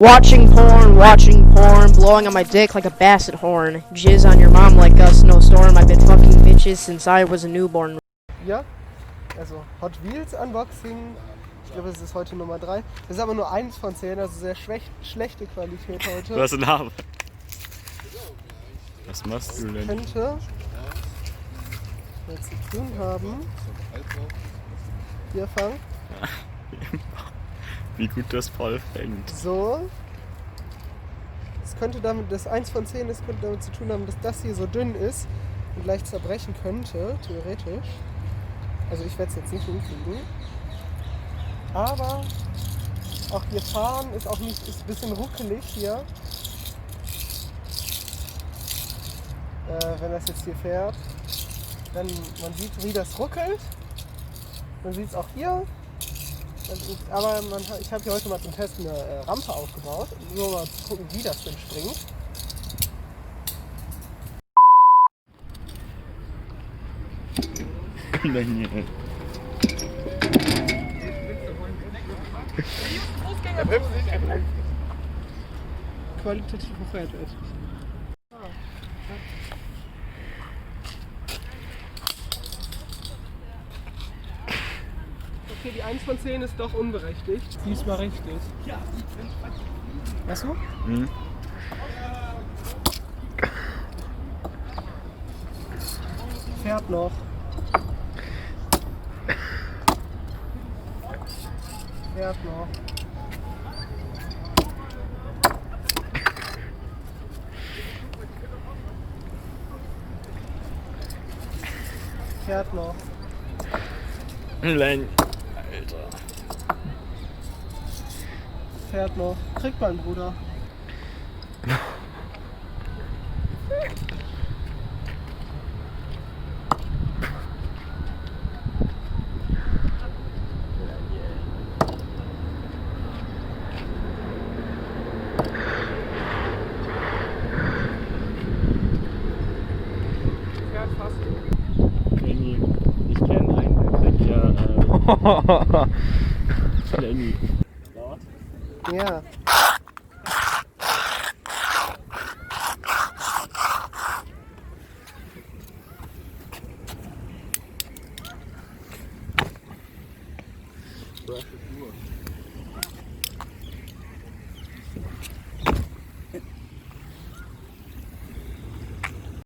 Watching porn, blowing on my dick like a basset horn. Jizz on your mom like a snowstorm. I've been fucking bitches since I was a newborn. Ja, also Hotwheels Unboxing. Ich glaube, es ist heute Nummer 3. Das ist aber nur 1 von 10, also sehr schlechte Qualität heute. Was ein Name. Was machst du denn? Könnte was zu tun haben. Hier fangen. Wie gut das voll fängt. So. Es könnte damit, das 1 von 10 ist, könnte damit zu tun haben, dass das hier so dünn ist und leicht zerbrechen könnte, theoretisch. Also ich werde es jetzt nicht hinkriegen. Aber auch hier fahren ist auch nicht, ist ein bisschen ruckelig hier. Wenn das jetzt hier fährt, dann man sieht, wie das ruckelt. Man sieht es auch hier. Aber ich habe hier heute mal zum Testen eine Rampe aufgebaut, nur mal zu gucken, wie das denn springt. Qualitativ hochwertig. Okay, die 1 von 10 ist doch unberechtigt. Diesmal richtig. Weißt du? Mhm. Fährt noch. Fährt noch. Fährt noch. Alter. Fährt noch. Kriegt mein Bruder. Fährt fast. Lenny, ich kenne einen, der kriegt ja Lenny. Ja.